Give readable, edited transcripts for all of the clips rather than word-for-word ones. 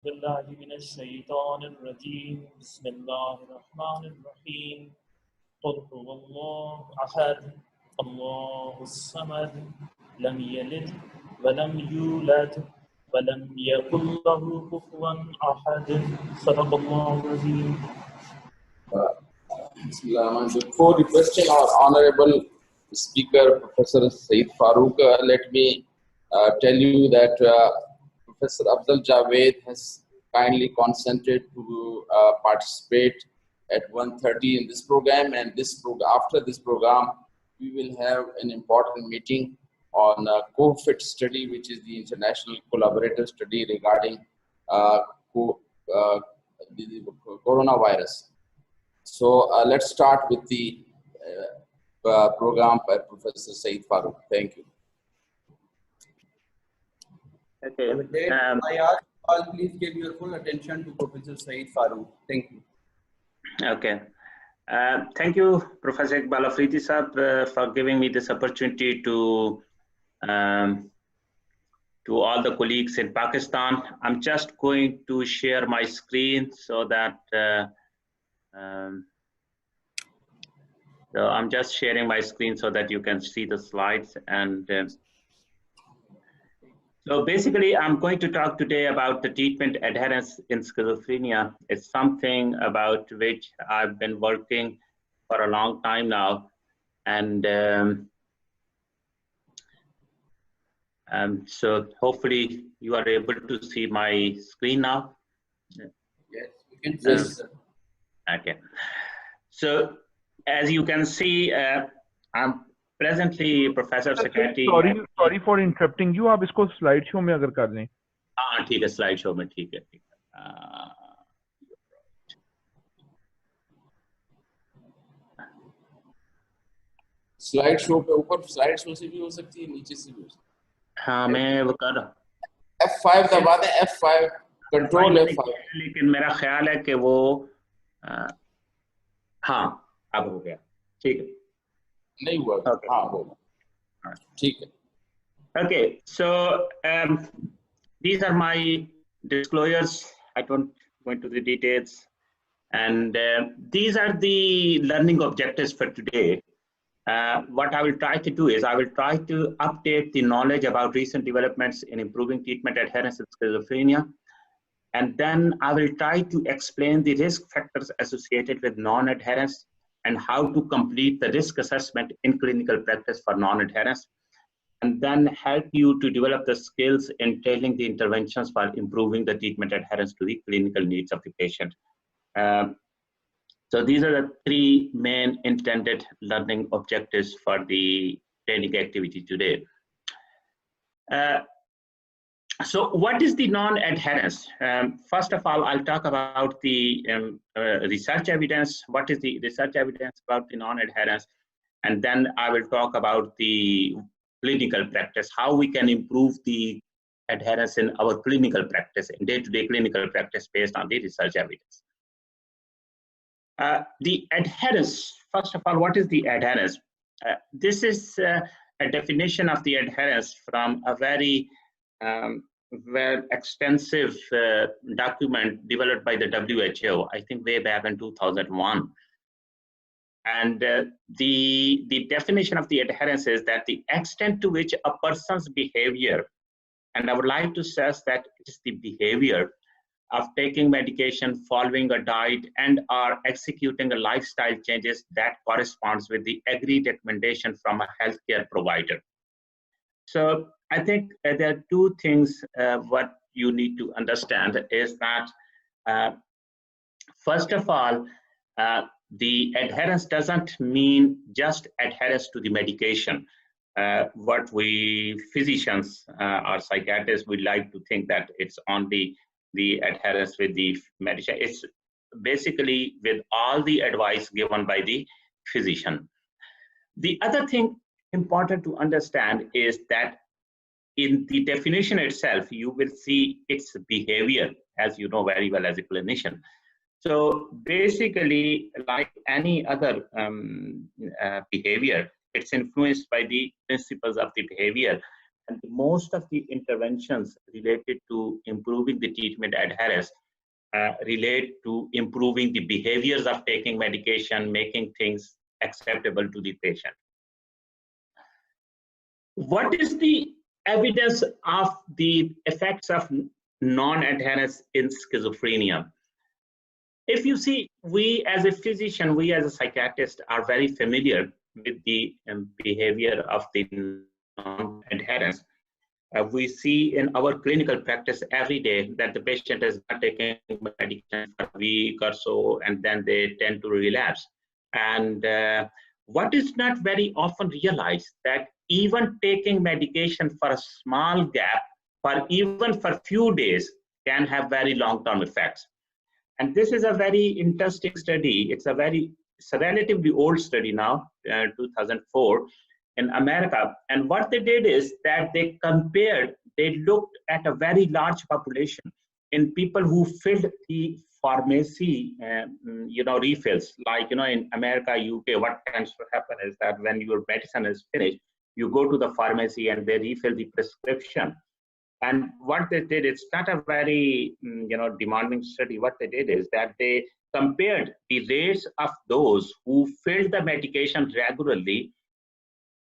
بالله من الشيطان الرجيم بسم الله الرحمن الرحيم قل هو الله أحد الله الصمد لم يلد ولم يولد ولم يكن له كفوا أحد صدق الله العظيم. Before requesting our honorable speaker, Professor Saeed Farooq, let me tell you that Professor Afzal Javed has kindly consented to participate at 1:30 in this program, and after this program, we will have an important meeting on COFIT study, which is the international collaborative study regarding the coronavirus. So let's start with the program by Professor Saeed Farooq. Thank you. Okay. I ask all, please give your full attention to Professor Saeed Farooq. Thank you. Okay. Thank you, Professor Iqbal Afridi Sahab, for giving me this opportunity to all the colleagues in Pakistan. I'm just going to share my screen so that so I'm just sharing my screen so that you can see the slides. And so basically, I'm going to talk today about the treatment adherence in schizophrenia. It's something about which I've been working for a long time now. And so hopefully you are able to see my screen now. Yes, you can see. Okay. So as you can see, I'm presently Professor of Psychiatry. Sorry for interrupting you. आप इसको slide show में अगर कर लें. हाँ ठीक है, slide show में ठीक है. Slide show पे ऊपर slide show से भी हो सकती है, नीचे से भी हो सकती है. हाँ मैं वो कर रहा हूँ. F5 दबा दें, F5 कंट्रोल F5. लेकिन मेरा ख्याल है कि वो हाँ अब हो गया. ठीक है. नहीं हुआ. हाँ होगा. ठीक है. Okay, so these are my disclosures. I don't go into the details, and these are the learning objectives for today. What I will try to do is I will try to update the knowledge about recent developments in improving treatment adherence in schizophrenia. And then I will try to explain the risk factors associated with non-adherence and how to complete the risk assessment in clinical practice for non-adherence. And then help you to develop the skills in tailoring the interventions for improving the treatment adherence to the clinical needs of the patient. So these are the three main intended learning objectives for the training activity today. So what is the non-adherence? First of all, I'll talk about the research evidence. What is the research evidence about the non-adherence? And then I will talk about the clinical practice, how we can improve the adherence in our clinical practice, in day-to-day clinical practice based on the research evidence. The adherence, first of all, what is the adherence? This is a definition of the adherence from a very extensive document developed by the WHO, I think way back in 2001. And the definition of the adherence is that the extent to which a person's behavior, and I would like to stress that it is the behavior of taking medication, following a diet, and or executing a lifestyle changes that corresponds with the agreed recommendation from a healthcare provider. So I think there are two things what you need to understand is that first of all, the adherence doesn't mean just adherence to the medication. What we physicians or psychiatrists would like to think that it's only the adherence with the medication. It's basically with all the advice given by the physician. The other thing important to understand is that in the definition itself, you will see its behavior, as you know very well as a clinician. So basically, like any other behavior, it's influenced by the principles of the behavior And most of the interventions related to improving the treatment adherence relate to improving the behaviors of taking medication, making things acceptable to the patient. What is the evidence of the effects of non-adherence in schizophrenia? If you see, we as a physician, we as a psychiatrist are very familiar with the behavior of the non-adherence. We see in our clinical practice every day that the patient is not taking medication for a week or so, and then they tend to relapse. And what is not very often realized, that even taking medication for a small gap, for even for few days, can have very long-term effects. And this is a very interesting study. It's a relatively old study now, 2004 in America. And what they did is that they looked at a very large population in people who filled the pharmacy, refills. Like, in America, UK, what tends to happen is that when your medicine is finished, you go to the pharmacy and they refill the prescription. And what they did, it's not a very, demanding study. What they did is that they compared the rates of those who filled the medication regularly,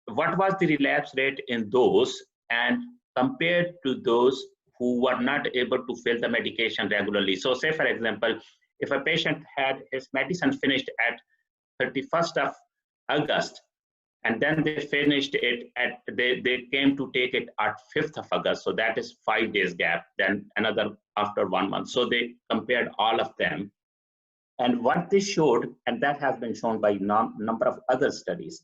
what was the relapse rate in those, and compared to those who were not able to fill the medication regularly. So say, for example, if a patient had his medicine finished at 31st of August, and then they finished it they came to take it at 5th of August. So that is 5 days gap, then another after 1 month. So they compared all of them. And what they showed, and that has been shown by number of other studies,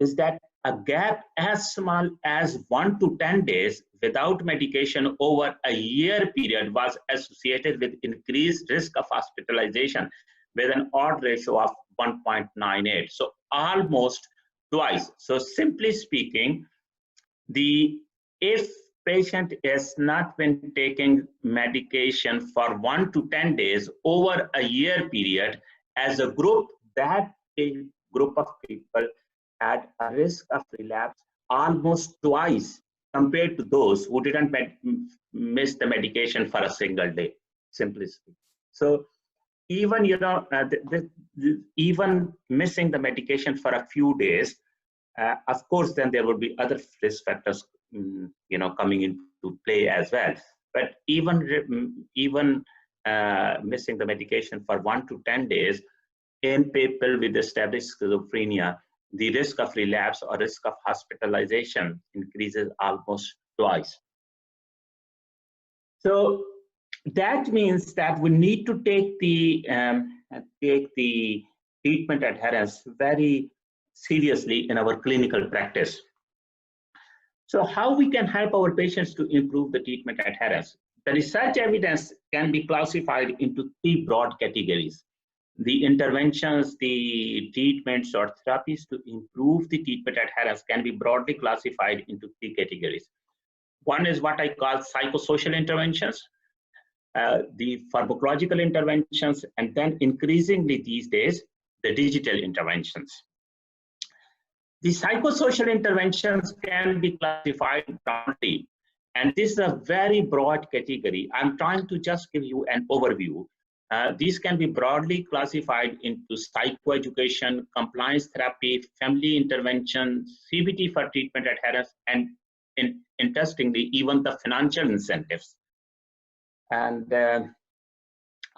is that a gap as small as 1 to 10 days without medication over a year period was associated with increased risk of hospitalization with an odd ratio of 1.98. So almost twice. So simply speaking, if patient has not been taking medication for 1 to 10 days over a year period, as a group, that group of people had a risk of relapse almost twice compared to those who didn't miss the medication for a single day, simply speaking. So even, even missing the medication for a few days, of course, then there will be other risk factors, coming into play as well. But even missing the medication for 1 to 10 days in people with established schizophrenia, the risk of relapse or risk of hospitalization increases almost twice. So that means that we need to take the treatment adherence very seriously in our clinical practice. So how we can help our patients to improve the treatment adherence? The research evidence can be classified into 3 broad categories. The interventions, the treatments or therapies to improve the treatment adherence can be broadly classified into 3 categories. One is what I call psychosocial interventions, the pharmacological interventions, and then increasingly these days, the digital interventions. The psychosocial interventions can be classified broadly, and this is a very broad category. I'm trying to just give you an overview. These can be broadly classified into psychoeducation, compliance therapy, family intervention, CBT for treatment adherence, and interestingly, even the financial incentives. And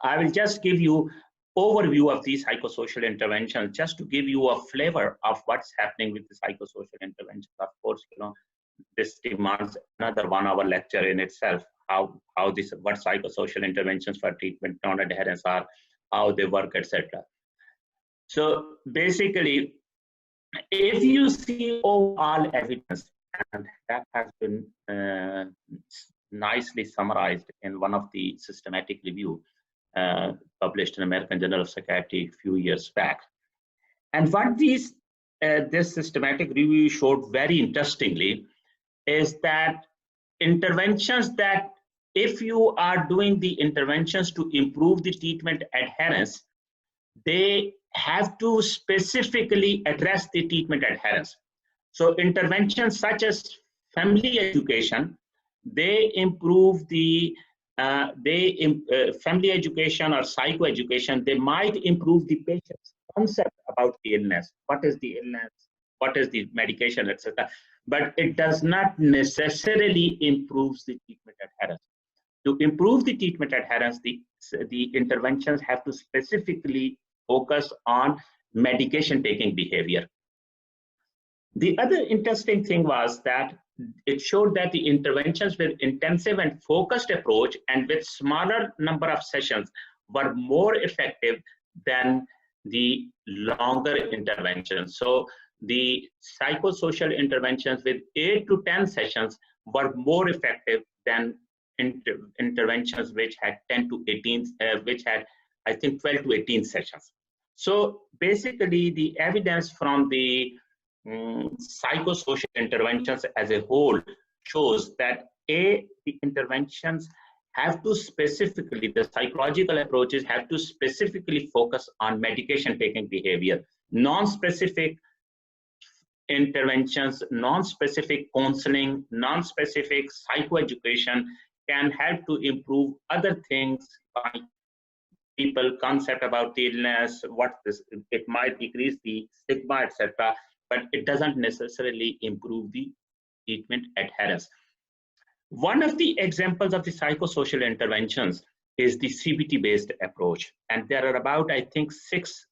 I will just give you overview of these psychosocial interventions just to give you a flavor of what's happening with the psychosocial interventions. Of course, this demands another 1-hour lecture in itself, what psychosocial interventions for treatment non-adherence are, how they work, etc. So basically, if you see overall evidence, and that has been nicely summarized in one of the systematic review published in American Journal of Psychiatry a few years back. And what this systematic review showed very interestingly is that interventions that, if you are doing the interventions to improve the treatment adherence, they have to specifically address the treatment adherence. So interventions such as family education, they improve the family education or psychoeducation, they might improve the patient's concept about the illness. What is the illness? What is the medication, etc. But it does not necessarily improve the treatment adherence. To improve the treatment adherence, the interventions have to specifically focus on medication taking behavior. The other interesting thing was that it showed that the interventions with intensive and focused approach and with smaller number of sessions were more effective than the longer interventions. So the psychosocial interventions with 8 to 10 sessions were more effective than interventions which had 10 to 18, which had, I think, 12 to 18 sessions. So basically the evidence from the psychosocial interventions as a whole shows that the interventions have to specifically, the psychological approaches have to specifically focus on medication taking behavior. Non-specific interventions, non-specific counseling, non-specific psychoeducation can help to improve other things like people concept about the illness, what this, it might decrease the stigma, etc. But it doesn't necessarily improve the treatment adherence. One of the examples of the psychosocial interventions is the CBT-based approach. And there are about, I think, 6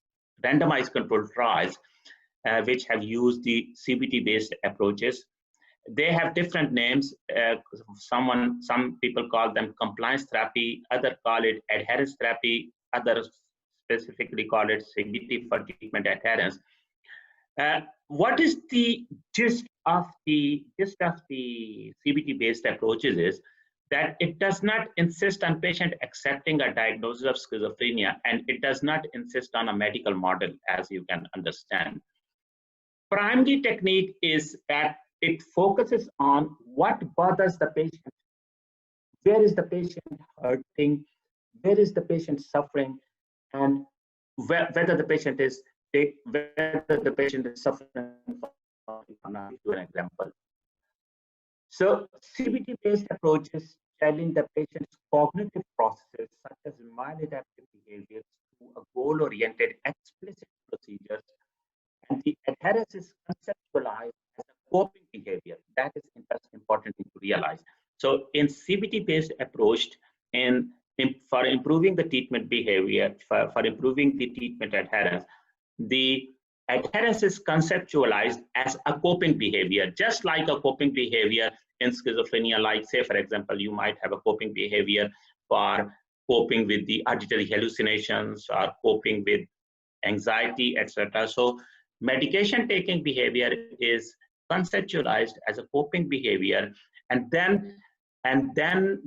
randomized controlled trials which have used the CBT-based approaches. They have different names. Some people call them compliance therapy, others call it adherence therapy, others specifically call it CBT for treatment adherence. What is the gist of the CBT-based approaches is that it does not insist on patient accepting a diagnosis of schizophrenia, and it does not insist on a medical model, as you can understand. Primary technique is that it focuses on what bothers the patient. Where is the patient hurting? Where is the patient suffering? And whether the patient is suffering from an example. So CBT-based approaches challenge the patient's cognitive processes such as maladaptive behaviors to a goal-oriented explicit procedures, and the adherence is conceptualized as a coping behavior. That is important to realize. So in CBT-based approach, for improving the treatment behavior, for improving the treatment adherence, the adherence is conceptualized as a coping behavior, just like a coping behavior in schizophrenia. Like, say, for example, you might have a coping behavior for coping with the auditory hallucinations or coping with anxiety, etc. So medication taking behavior is conceptualized as a coping behavior, and then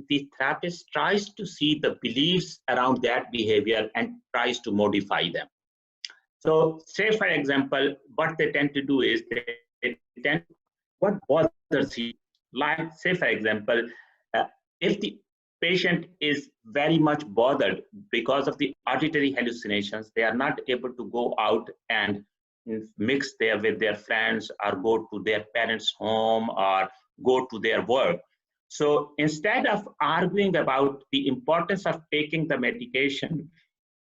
the therapist tries to see the beliefs around that behavior and tries to modify them. So say, for example, what they tend to do is they tend to, what bothers you? Like, say, for example, if the patient is very much bothered because of the auditory hallucinations, they are not able to go out and mix there with their friends or go to their parents' home or go to their work. So instead of arguing about the importance of taking the medication,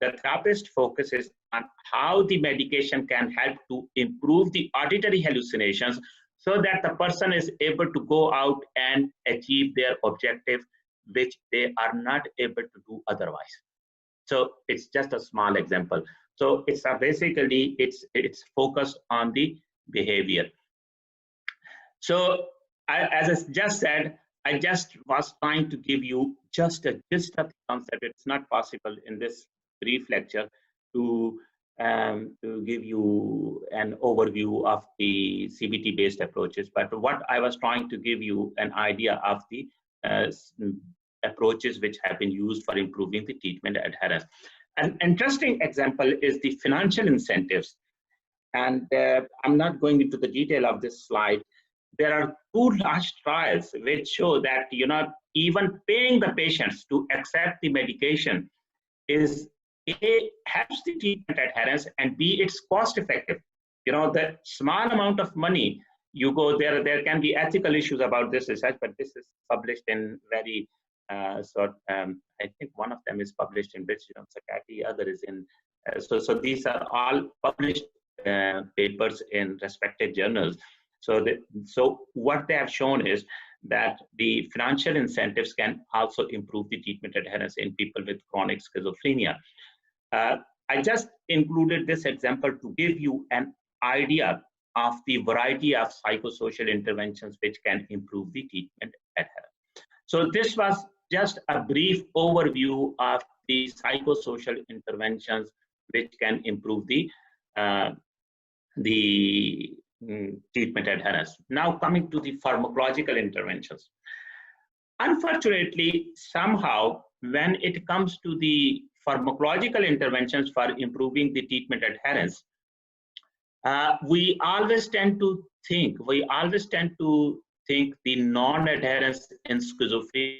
the therapist focuses on how the medication can help to improve the auditory hallucinations so that the person is able to go out and achieve their objective, which they are not able to do otherwise. So it's just a small example. So it's basically, it's focused on the behavior. So as I just said, I just was trying to give you just a gist of the concept. It's not possible in this brief lecture to give you an overview of the CBT-based approaches. But what I was trying to give you an idea of the approaches which have been used for improving the treatment adherence. An interesting example is the financial incentives. And I'm not going into the detail of this slide. There are 2 large trials which show that, you know, even paying the patients to accept the medication is A, helps the treatment adherence, and B, it's cost effective. You know, the small amount of money you go there, there can be ethical issues about this research, but this is published in very I think one of them is published in British Psychiatry, other is in so these are all published papers in respected journals. So what they have shown is that the financial incentives can also improve the treatment adherence in people with chronic schizophrenia. I just included this example to give you an idea of the variety of psychosocial interventions which can improve the treatment adherence. So this was just a brief overview of the psychosocial interventions which can improve the treatment adherence. Now coming to the pharmacological interventions. Unfortunately, somehow when it comes to the pharmacological interventions for improving the treatment adherence, we always tend to think the non-adherence in schizophrenia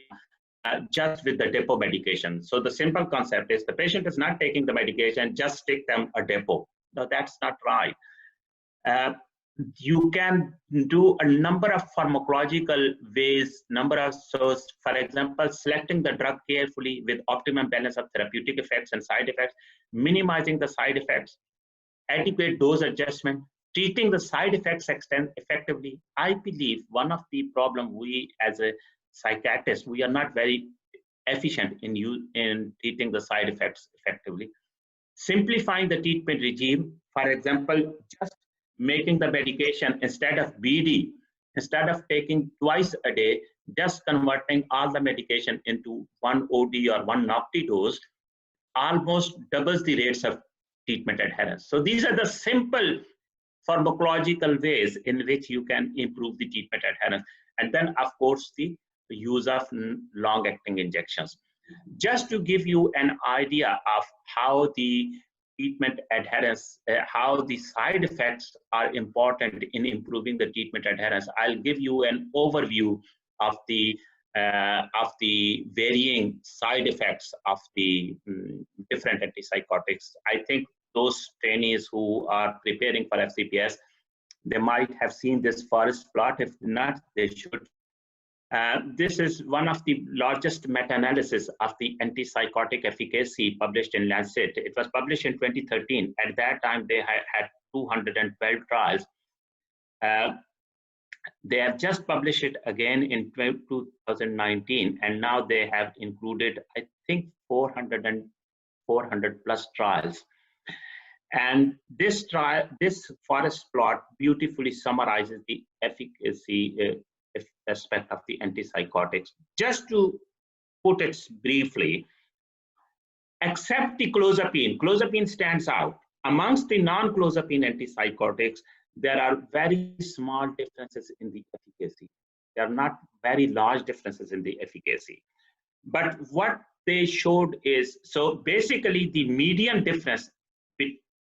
just with the depot medication. So the simple concept is the patient is not taking the medication, just stick them a depot. No, that's not right. You can do a number of pharmacological ways, for example, selecting the drug carefully with optimum balance of therapeutic effects and side effects, minimizing the side effects, adequate dose adjustment, treating the side effects effectively. I believe one of the problems we as a psychiatrist, we are not very efficient in treating the side effects effectively. Simplifying the treatment regime, for example, just making the medication instead of BD, instead of taking twice a day, just converting all the medication into one OD or one NOPT dose, almost doubles the rates of treatment adherence. So these are the simple pharmacological ways in which you can improve the treatment adherence. And then, of course, the use of long-acting injections. Just to give you an idea of how the treatment adherence, how the side effects are important in improving the treatment adherence, I'll give you an overview of the varying side effects of the different antipsychotics. I think those trainees who are preparing for FCPS, they might have seen this forest plot. If not, they should. This is one of the largest meta-analysis of the antipsychotic efficacy published in Lancet. It was published in 2013. At that time, they had 212 trials. They have just published it again in 2019, and now they have included, I think, 400 plus trials. And this forest plot beautifully summarizes the efficacy aspect of the antipsychotics. Just to put it briefly, except the clozapine, clozapine stands out. Amongst the non-clozapine antipsychotics, there are very small differences in the efficacy. There are not very large differences in the efficacy. But what they showed is, so basically the median difference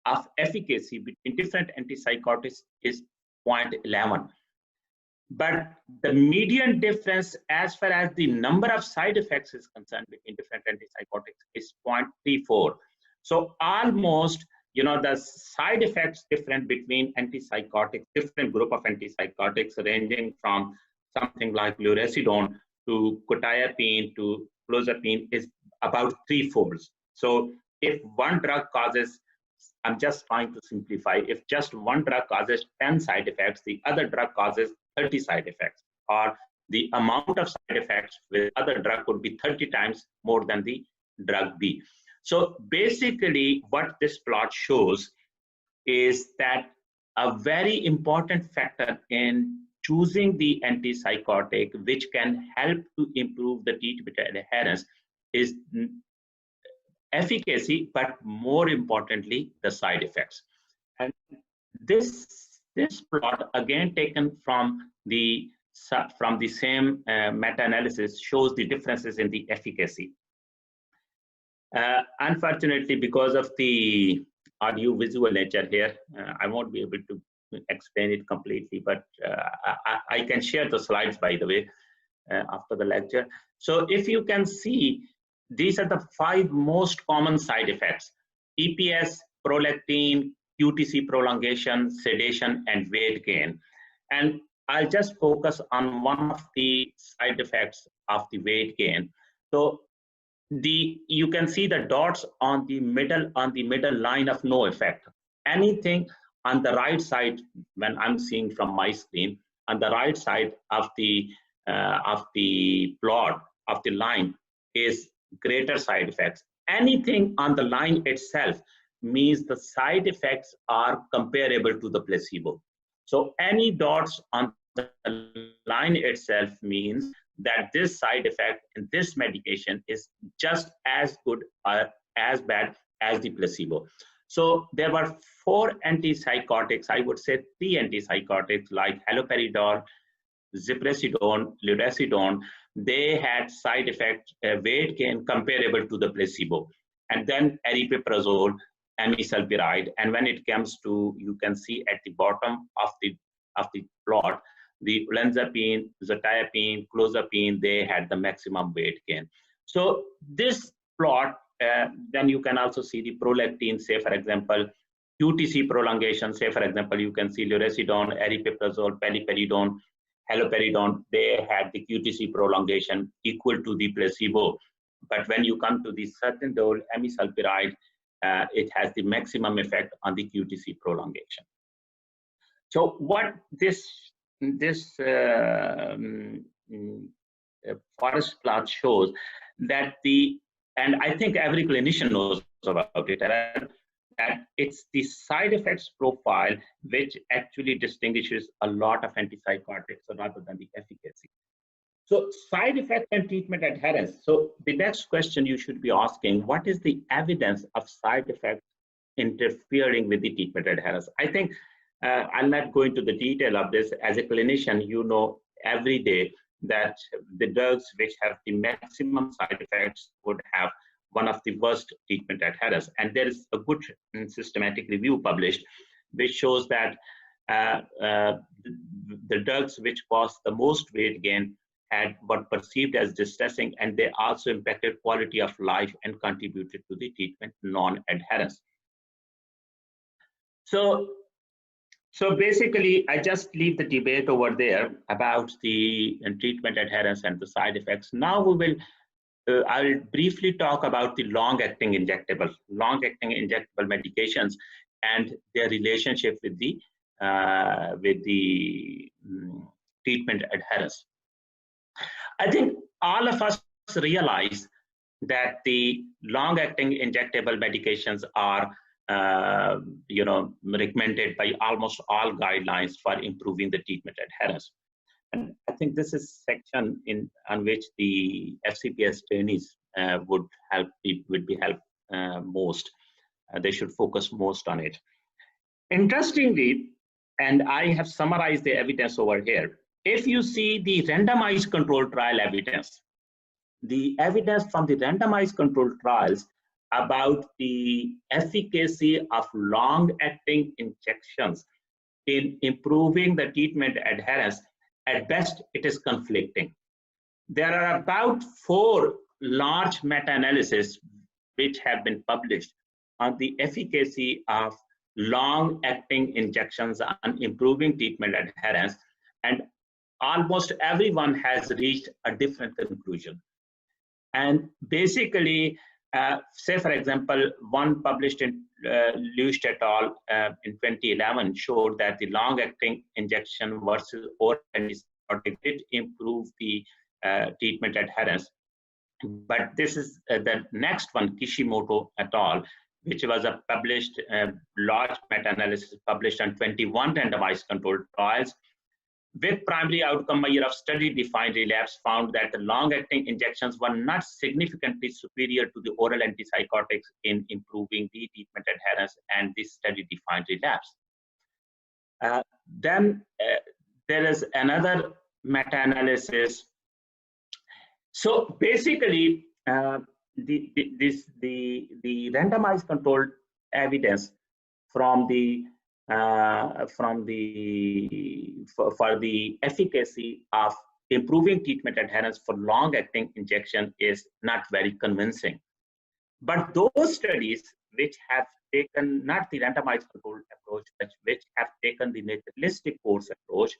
of efficacy between different antipsychotics is 0.11. But the median difference as far as the number of side effects is concerned between different antipsychotics is 0.34. So almost, the side effects different between antipsychotics, different group of antipsychotics ranging from something like lurasidone to quetiapine to clozapine is about threefold. So if one drug causes, I'm just trying to simplify, if just one drug causes 10 side effects, the other drug causes 30 side effects, or the amount of side effects with other drug would be 30 times more than the drug B. So basically what this plot shows is that a very important factor in choosing the antipsychotic which can help to improve the treatment adherence is efficacy, but more importantly, the side effects. And this plot, again taken from the same meta-analysis, shows the differences in the efficacy. Unfortunately, because of the audio-visual nature here, I won't be able to explain it completely, but I can share the slides, by the way, after the lecture. So if you can see, these are the 5 most common side effects: EPS, prolactin, QTC prolongation, sedation, and weight gain. And I'll just focus on one of the side effects of the weight gain. So you can see the dots on the middle line of no effect. Anything on the right side, when I'm seeing from my screen, on the right side of the plot of the line is greater side effects. Anything on the line itself means the side effects are comparable to the placebo. So any dots on the line itself means that this side effect in this medication is just as good or as bad as the placebo. So there were 4 antipsychotics, I would say 3 antipsychotics like haloperidol, ziprasidone, lurasidone. They had side effect weight gain comparable to the placebo. And then aripiprazole, amisulpiride. And when it comes to, you can see at the bottom of the plot, the olanzapine, zotapine, clozapine, they had the maximum weight gain. So this plot, then you can also see the prolactin, say for example, QTC prolongation, say for example, you can see lurasidone, aripiprazole, paliperidone, haloperidol, they had the QTC prolongation equal to the placebo. But when you come to the sertindole, amisulpiride, it has the maximum effect on the QTC prolongation. So what this forest plot shows that and I think every clinician knows about it, that it's the side effects profile which actually distinguishes a lot of antipsychotics rather than the efficacy. So side effect and treatment adherence. So the next question you should be asking, what is the evidence of side effects interfering with the treatment adherence? I think I'm not going to the detail of this. As a clinician, you know every day that the drugs which have the maximum side effects would have one of the worst treatment adherence. And there is a good systematic review published which shows that the drugs which caused the most weight gain had what perceived as distressing, and they also impacted quality of life and contributed to the treatment non-adherence. So basically, I just leave the debate over there about the treatment adherence and the side effects. Now we will, I'll briefly talk about the long-acting injectable medications and their relationship with the treatment adherence. I think all of us realize that the long-acting injectable medications are recommended by almost all guidelines for improving the treatment adherence. And I think this is section on which the FCPS trainees would be helped most. They should focus most on it. Interestingly, and I have summarized the evidence over here, if you see the randomized controlled trial evidence, the evidence from the randomized controlled trials about the efficacy of long-acting injections in improving the treatment adherence, at best it is conflicting. There are about 4 large meta-analyses which have been published on the efficacy of long-acting injections on improving treatment adherence, and almost everyone has reached a different conclusion. And basically, say for example, one published in Lewis et al. In 2011 showed that the long-acting injection versus oral antipsychotic did improve the treatment adherence. But this is the next one, Kishimoto et al., which was a published large meta-analysis published on 21 randomized controlled trials with primary outcome measure of study-defined relapse, found that the long-acting injections were not significantly superior to the oral antipsychotics in improving the treatment adherence and the study-defined relapse. Then there is another meta-analysis. So basically, the randomized controlled evidence for the efficacy of improving treatment adherence for long-acting injection is not very convincing. But those studies which have taken not the randomized controlled approach, but which have taken the naturalistic course approach,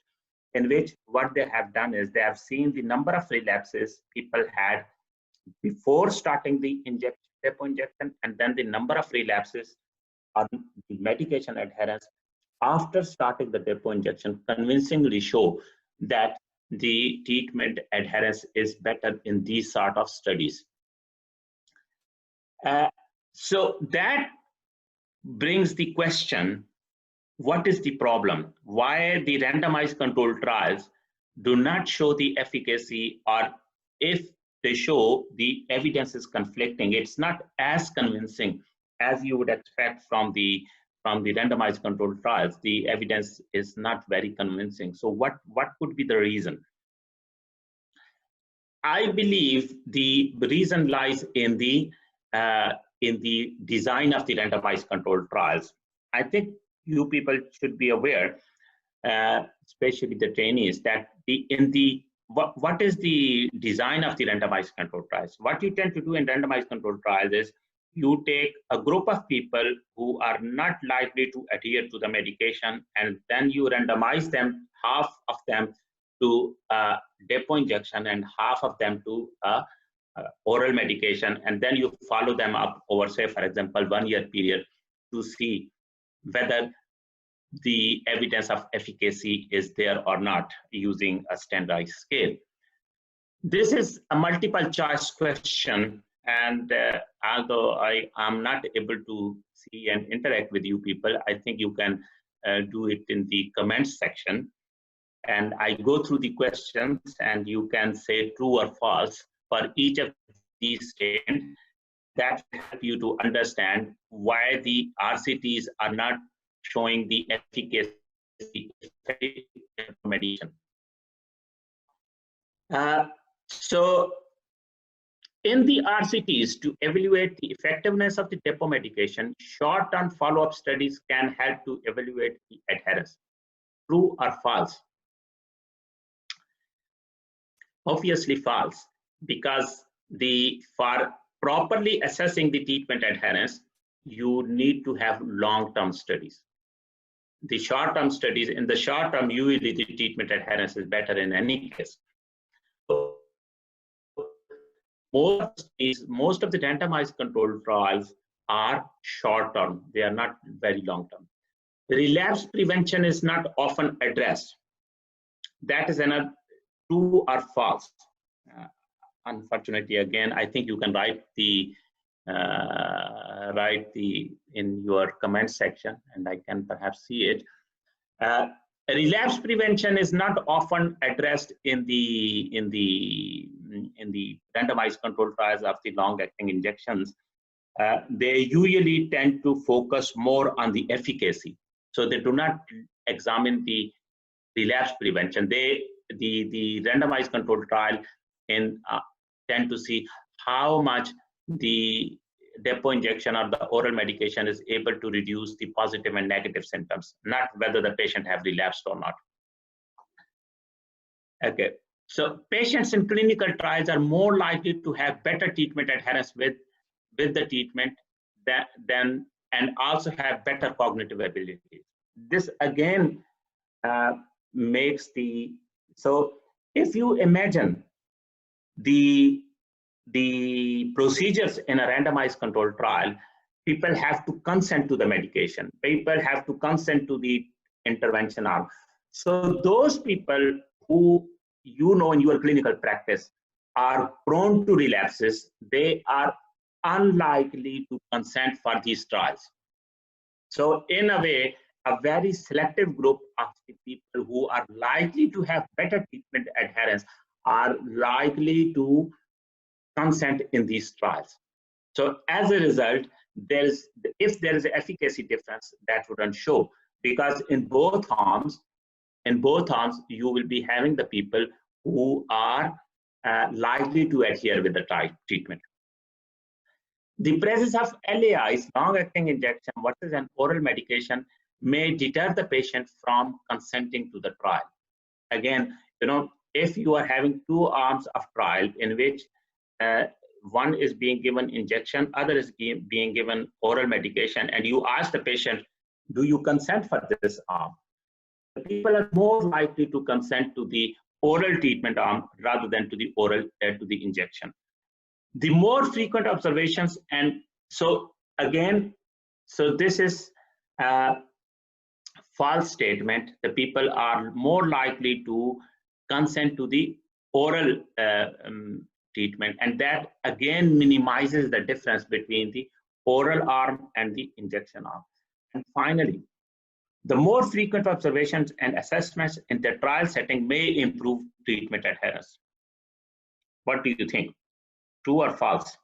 in which what they have done is they have seen the number of relapses people had before starting the depot injection, and then the number of relapses on the medication adherence after starting the depot injection, convincingly show that the treatment adherence is better in these sort of studies. So that brings the question, what is the problem? Why the randomized controlled trials do not show the efficacy, or if they show, the evidence is conflicting. It's not as convincing as you would expect from the randomized controlled trials. The evidence is not very convincing. So what could be the reason? I believe the reason lies in the design of the randomized controlled trials. I think you people should be aware, especially the trainees, that what is the design of the randomized controlled trials? What you tend to do in randomized controlled trials is you take a group of people who are not likely to adhere to the medication, and then you randomize them, half of them to depot injection and half of them to oral medication, and then you follow them up over, say, for example, 1 year period to see whether the evidence of efficacy is there or not using a standardized scale. This is a multiple choice question, and although I am not able to see and interact with you people, I think you can do it in the comments section. And I go through the questions and you can say true or false for each of these statements. That will help you to understand why the RCTs are not showing the efficacy of medication. So in the RCTs, to evaluate the effectiveness of the depot medication, short-term follow-up studies can help to evaluate the adherence. True or false? Obviously false, because for properly assessing the treatment adherence, you need to have long-term studies. The short-term studies, in the short term, usually the treatment adherence is better in any case. So most of the randomized controlled trials are short-term. They are not very long-term. Relapse prevention is not often addressed. That is another true or false. Unfortunately, again, I think you can write in your comment section, and I can perhaps see it. Relapse prevention is not often addressed in the randomized controlled trials of the long-acting injections. They usually tend to focus more on the efficacy, so they do not examine the relapse prevention. The randomized controlled trial tend to see how much the depot injection or the oral medication is able to reduce the positive and negative symptoms, not whether the patient have relapsed or not. Okay, so patients in clinical trials are more likely to have better treatment adherence with the treatment and also have better cognitive abilities. This again makes so if you imagine the procedures in a randomized controlled trial, people have to consent to the medication. People have to consent to the intervention arm. So those people who in your clinical practice are prone to relapses, they are unlikely to consent for these trials. So in a way, a very selective group of the people who are likely to have better treatment adherence are likely to consent in these trials. So as a result, if there is an efficacy difference, that wouldn't show, because in both arms, you will be having the people who are likely to adhere with the treatment. The presence of LAIs, long-acting injection versus an oral medication, may deter the patient from consenting to the trial. Again, if you are having two arms of trial in which one is being given injection, other is being given oral medication, and you ask the patient, do you consent for this arm? people are more likely to consent to the oral treatment arm rather than to the oral to the injection. The more frequent observations, and so again, so this is a false statement. The people are more likely to consent to the oral treatment, and that again minimizes the difference between the oral arm and the injection arm. And finally, the more frequent observations and assessments in the trial setting may improve treatment adherence. What do you think? True or false?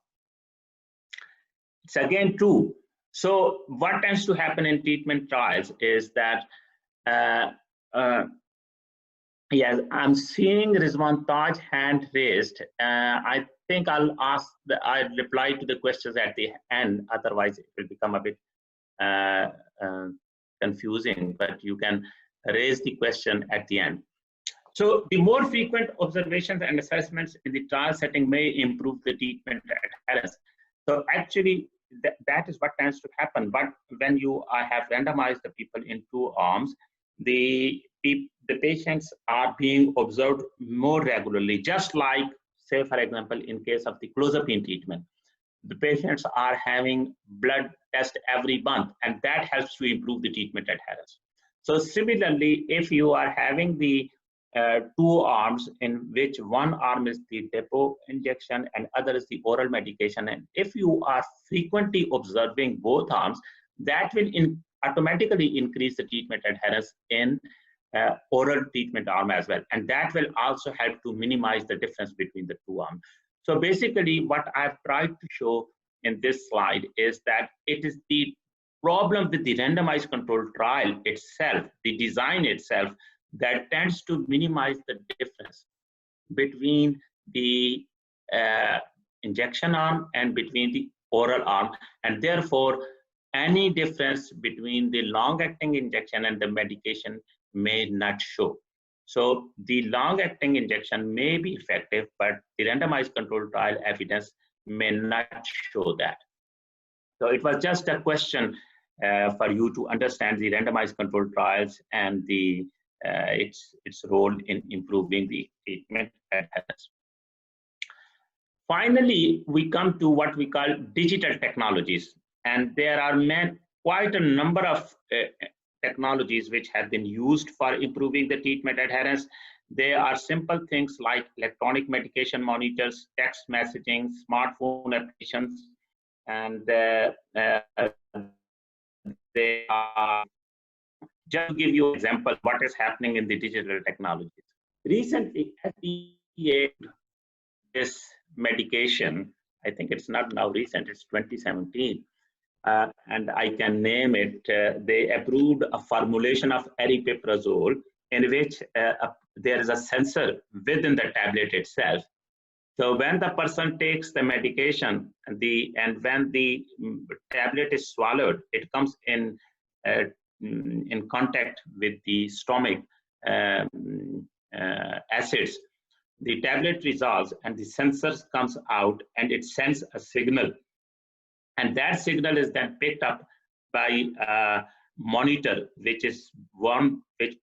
It's again true. So what tends to happen in treatment trials is that, yes, I'm seeing Rizwan Taj hand raised. I think I'll reply to the questions at the end, otherwise it will become a bit confusing, but you can raise the question at the end. So the more frequent observations and assessments in the trial setting may improve the treatment adherence. So actually, that is what tends to happen. But when you have randomized the people in two arms, the patients are being observed more regularly, just like, say, for example, in case of the clozapine treatment. The patients are having blood test every month, and that helps to improve the treatment adherence. So similarly, if you are having the two arms in which one arm is the depot injection and other is the oral medication, and if you are frequently observing both arms, that will automatically increase the treatment adherence in oral treatment arm as well, and that will also help to minimize the difference between the two arms. So basically what I've tried to show in this slide is that it is the problem with the randomized controlled trial itself, the design itself, that tends to minimize the difference between the injection arm and between the oral arm, and therefore any difference between the long-acting injection and the medication may not show. So the long-acting injection may be effective, but the randomized controlled trial evidence may not show that. So it was just a question for you to understand the randomized controlled trials and the its role in improving the treatment adherence. Finally, we come to what we call digital technologies, and there are quite a number of technologies which have been used for improving the treatment adherence. They are simple things like electronic medication monitors, text messaging, smartphone applications, and they are, just to give you an example what is happening in the digital technologies. Recently, FDA, this medication, I think it's not now recent, it's 2017, and I can name it, they approved a formulation of aripiprazole in which there is a sensor within the tablet itself. So when the person takes the medication and when the tablet is swallowed, it comes in contact with the stomach acids. The tablet resolves and the sensor comes out and it sends a signal. And that signal is then picked up by a monitor, which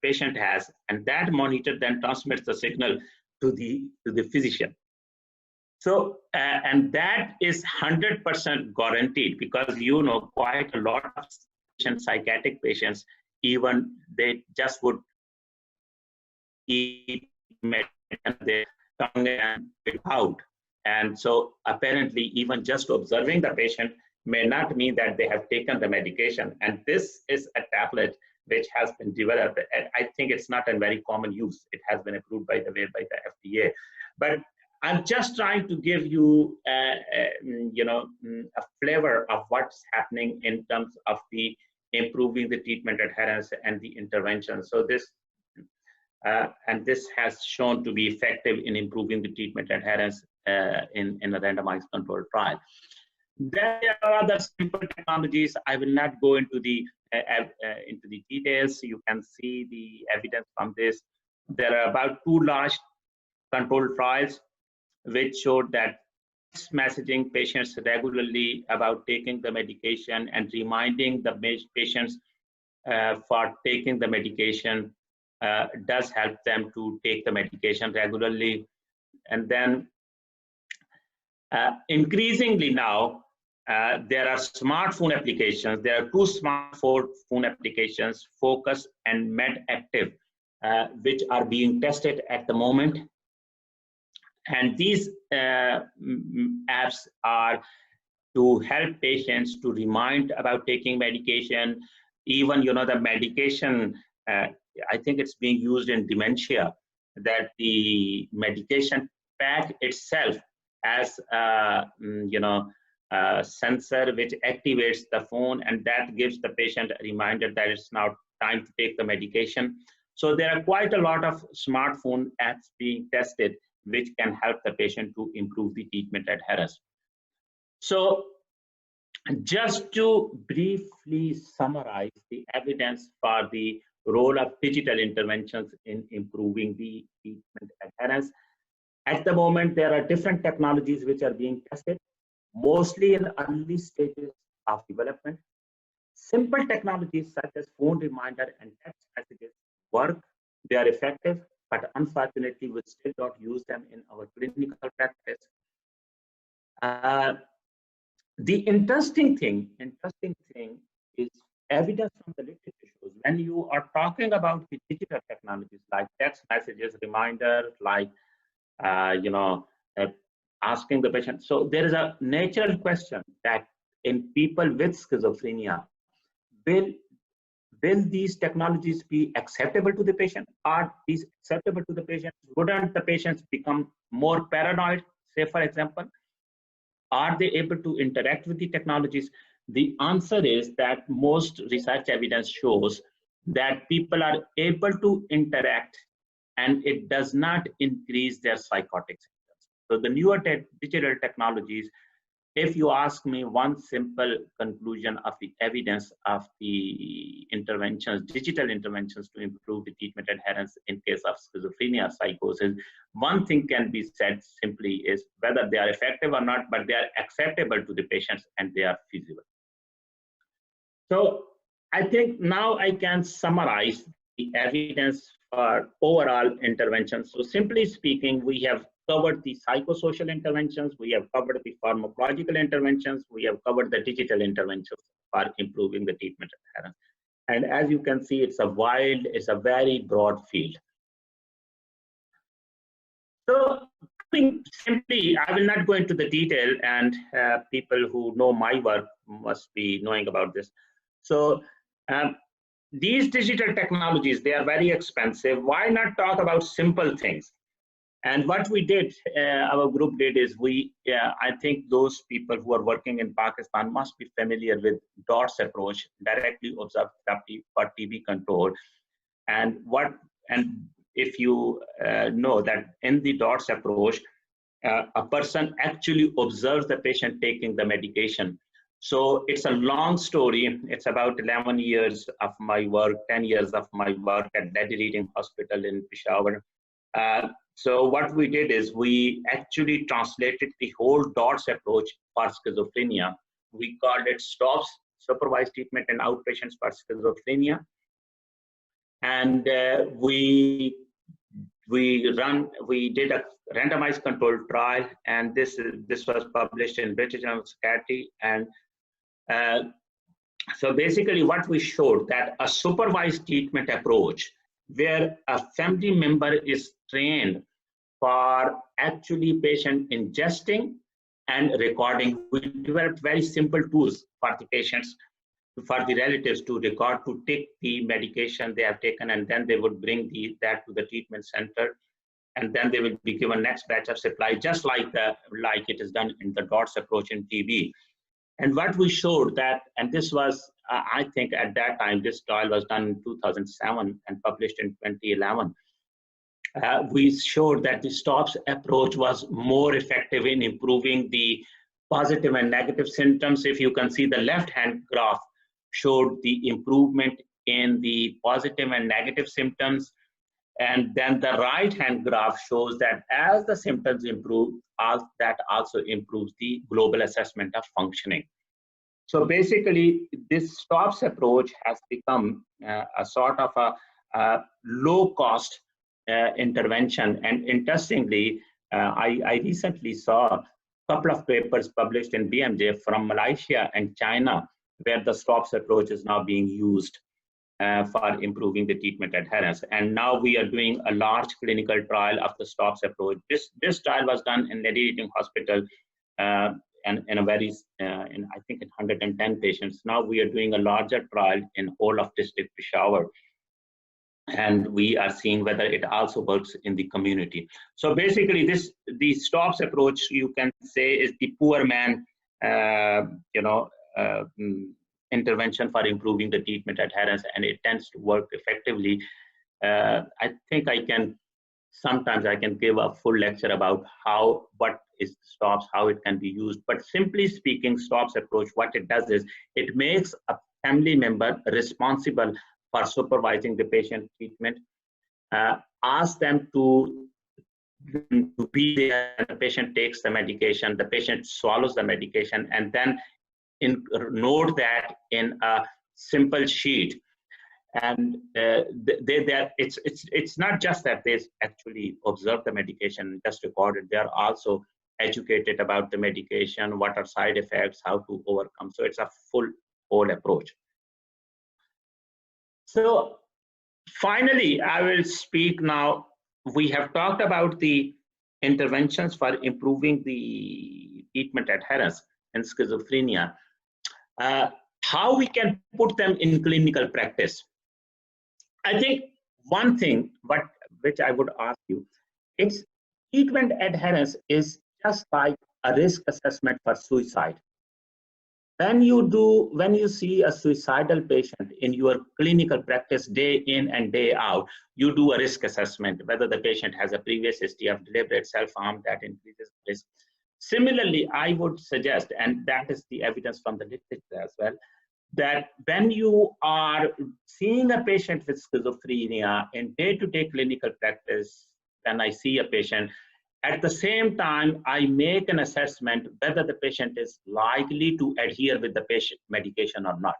patient has, and that monitor then transmits the signal to the physician. So, and that is 100% guaranteed, because you know quite a lot of psychiatric patients, even they just would eat and their tongue and spit out. And so apparently even just observing the patient may not mean that they have taken the medication. And this is a tablet which has been developed. I think it's not in very common use. It has been approved by the FDA. But I'm just trying to give you, a flavor of what's happening in terms of the improving the treatment adherence and the intervention. So this, and this has shown to be effective in improving the treatment adherence in a randomized controlled trial. There are other simple technologies. I will not go into the details. You can see the evidence from this. There are about 2 large controlled trials which showed that messaging patients regularly about taking the medication and reminding the patients for taking the medication does help them to take the medication regularly. And then increasingly now, there are smartphone applications. There are 2 smartphone applications, Focus and MedActive, which are being tested at the moment. And these apps are to help patients to remind about taking medication. Even, you know, the medication, I think it's being used in dementia, that the medication pack itself has, you know, a sensor which activates the phone, and that gives the patient a reminder that it's now time to take the medication. So there are quite a lot of smartphone apps being tested which can help the patient to improve the treatment adherence. So just to briefly summarize the evidence for the role of digital interventions in improving the treatment adherence, at the moment there are different technologies which are being tested, mostly in early stages of development. Simple technologies such as phone reminder and text messages work, they are effective, but unfortunately we still don't use them in our clinical practice. The interesting thing is evidence from the literature shows when you are talking about the digital technologies like text messages, reminders, like you know, asking the patient. So there is a natural question that in people with schizophrenia, will these technologies be acceptable to the patient? Are these acceptable to the patient? Wouldn't the patients become more paranoid, say for example? Are they able to interact with the technologies? The answer is that most research evidence shows that people are able to interact and it does not increase their psychotic symptoms. So the newer digital technologies, if you ask me one simple conclusion of the evidence of the interventions, digital interventions to improve the treatment adherence in case of schizophrenia psychosis, one thing can be said simply is whether they are effective or not, but they are acceptable to the patients and they are feasible. So I think now I can summarize the evidence for overall interventions. So simply speaking, we have covered the psychosocial interventions, we have covered the pharmacological interventions, we have covered the digital interventions for improving the treatment adherence. And as you can see, it's a very broad field. So simply, I will not go into the detail, and people who know my work must be knowing about this. So these digital technologies, they are very expensive. Why not talk about simple things? And what we did, our group did, is I think those people who are working in Pakistan must be familiar with DOTS approach, directly observed therapy for TB control. And if you know that in the DOTS approach, a person actually observes the patient taking the medication. So it's a long story. It's about 11 years of my work, 10 years of my work at Lady Reading Hospital in Peshawar. So what we did is we actually translated the whole DOTS approach for schizophrenia. We called it STOPS, Supervised Treatment in Outpatients for Schizophrenia. And we did a randomized controlled trial, and this was published in British Journal of Psychiatry. And so basically what we showed that a supervised treatment approach where a family member is trained for actually patient ingesting and recording. We developed very simple tools for the patients, for the relatives to record, to take the medication they have taken, and then they would bring that to the treatment center, and then they will be given next batch of supply, just like it is done in the DOTS approach in TB. And what we showed that, and this was, I think at that time, this trial was done in 2007 and published in 2011. We showed that the STOPS approach was more effective in improving the positive and negative symptoms. If you can see, the left-hand graph showed the improvement in the positive and negative symptoms. And then the right-hand graph shows that as the symptoms improve, that also improves the global assessment of functioning. So basically, this STOPS approach has become a sort of low-cost intervention. And interestingly, I recently saw a couple of papers published in BMJ from Malaysia and China, where the STOPS approach is now being used for improving the treatment adherence. And now we are doing a large clinical trial of the STOPS approach. This trial was done in Lady Eating Hospital and in a very, I think in 110 patients. Now we are doing a larger trial in whole of district Peshawar. And we are seeing whether it also works in the community. So basically the STOPS approach, you can say, is the poor man, intervention for improving the treatment adherence, and it tends to work effectively. I think sometimes I can give a full lecture about what is STOPS, how it can be used. But simply speaking, STOPS approach, what it does is it makes a family member responsible for supervising the patient treatment, ask them to be there. The patient takes the medication, the patient swallows the medication, and then note that in a simple sheet. And it's not just that they actually observe the medication, just record it. They are also educated about the medication, what are side effects, how to overcome. So it's a whole approach. So finally, I will speak now. We have talked about the interventions for improving the treatment adherence in schizophrenia. How we can put them in clinical practice. I think one thing which I would ask you, it's treatment adherence is just like a risk assessment for suicide. When you see a suicidal patient in your clinical practice day in and day out, you do a risk assessment, whether the patient has a previous history of deliberate self-harm, that increases risk. Similarly, I would suggest, and that is the evidence from the literature as well, that when you are seeing a patient with schizophrenia in day-to-day clinical practice, when I see a patient, at the same time, I make an assessment whether the patient is likely to adhere with the patient medication or not.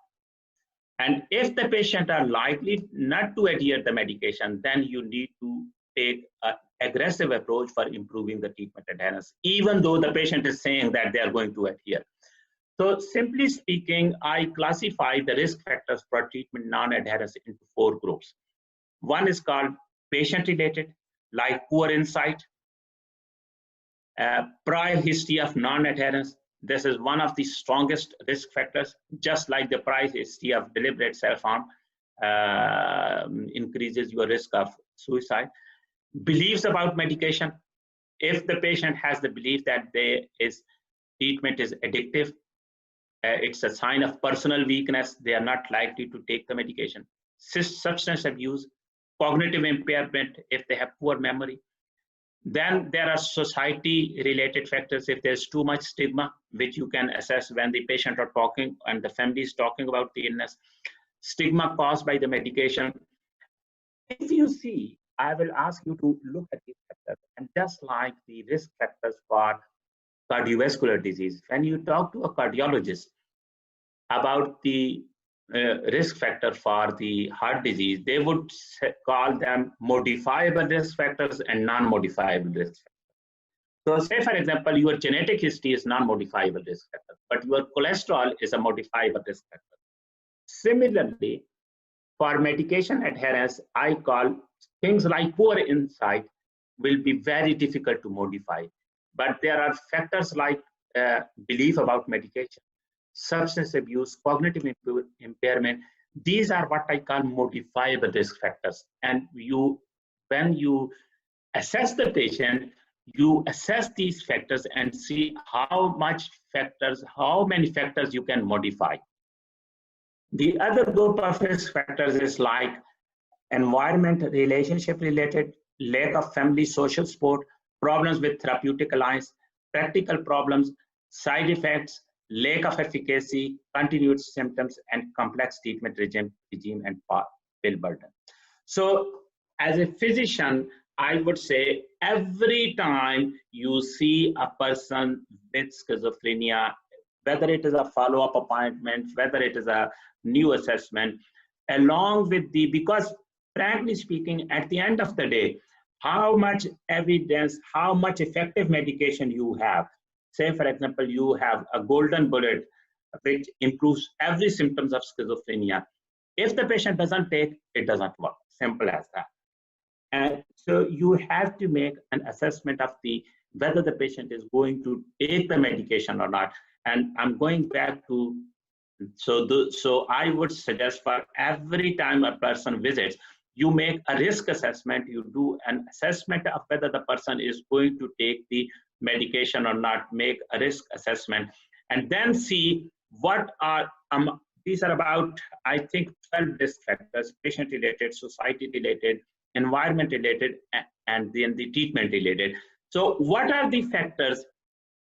And if the patient are likely not to adhere to the medication, then you need to take an aggressive approach for improving the treatment adherence, even though the patient is saying that they are going to adhere. So simply speaking, I classify the risk factors for treatment non-adherence into 4 groups. One is called patient-related, like poor insight, prior history of non-adherence. This is one of the strongest risk factors, just like the prior history of deliberate self-harm increases your risk of suicide. Beliefs about medication. If the patient has the belief that treatment is addictive, it's a sign of personal weakness, they are not likely to take the medication. Substance abuse, cognitive impairment, if they have poor memory. Then there are society-related factors. If there's too much stigma, which you can assess when the patient are talking and the family is talking about the illness. Stigma caused by the medication. If you see, I will ask you to look at these factors, and just like the risk factors for cardiovascular disease, when you talk to a cardiologist about the risk factor for the heart disease, they would call them modifiable risk factors and non-modifiable risk factors. So say, for example, your genetic history is non-modifiable risk factor, but your cholesterol is a modifiable risk factor. Similarly, for medication adherence, I call things like poor insight will be very difficult to modify. But there are factors like belief about medication, substance abuse, cognitive impairment. These are what I call modifiable risk factors. And when you assess the patient, you assess these factors and see how many factors you can modify. The other group of risk factors is like environment, relationship related, lack of family social support, problems with therapeutic alliance, practical problems, side effects, lack of efficacy, continued symptoms, and complex treatment regime and pill burden. So as a physician, I would say every time you see a person with schizophrenia, whether it is a follow-up appointment, whether it is a new assessment, along with because frankly speaking, at the end of the day, how much evidence, how much effective medication you have. Say, for example, you have a golden bullet which improves every symptoms of schizophrenia. If the patient doesn't take, it doesn't work. Simple as that. And so you have to make an assessment of whether the patient is going to take the medication or not. And I'm going back to, so I would suggest for every time a person visits, you make a risk assessment, you do an assessment of whether the person is going to take the medication or not, make a risk assessment, and then see what are, these are about, I think, 12 risk factors: patient-related, society-related, environment-related, and then the treatment-related. So what are the factors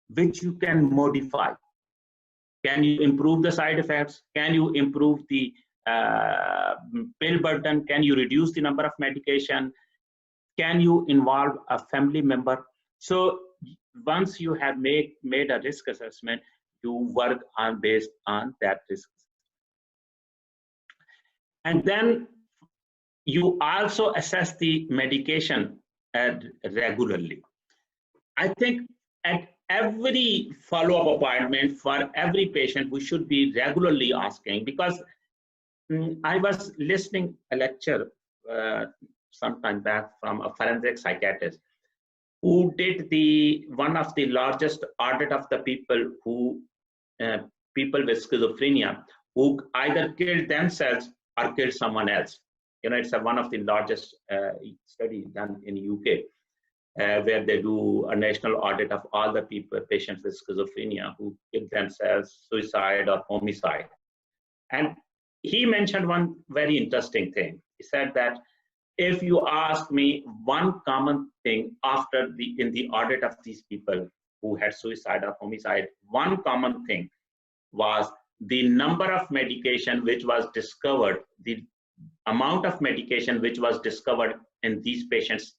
which you can modify? Can you improve the side effects? Can you improve the pill burden? Can you reduce the number of medication? Can you involve a family member? So once you have made a risk assessment, you work on based on that risk. And then you also assess the medication regularly. I think at every follow-up appointment for every patient, we should be regularly asking, because I was listening a lecture some time back from a forensic psychiatrist who did one of the largest audit of the people people with schizophrenia who either killed themselves or killed someone else. It's one of the largest studies done in UK, where they do a national audit of all the patients with schizophrenia who killed themselves, suicide or homicide. And he mentioned one very interesting thing. He said that if you ask me one common thing in the audit of these people who had suicide or homicide, one common thing was the number of medication which was discovered, the amount of medication which was discovered in these patients'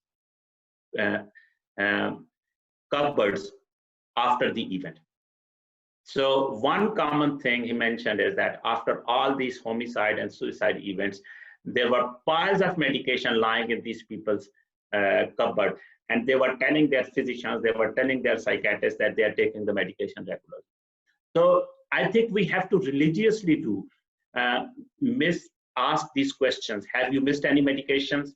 cupboards after the event. So one common thing he mentioned is that after all these homicide and suicide events, there were piles of medication lying in these people's cupboard, and they were telling their physicians, they were telling their psychiatrists that they are taking the medication regularly. So I think we have to religiously ask these questions. Have you missed any medications?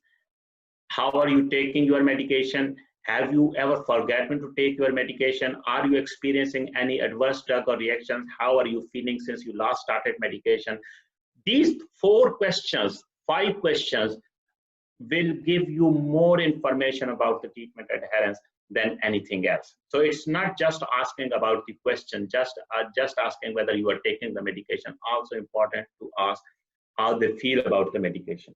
How are you taking your medication? Have you ever forgotten to take your medication? Are you experiencing any adverse drug or reactions? How are you feeling since you last started medication? These 4 questions, 5 questions will give you more information about the treatment adherence than anything else. So it's not just asking about the question, just asking whether you are taking the medication. Also important to ask how they feel about the medication.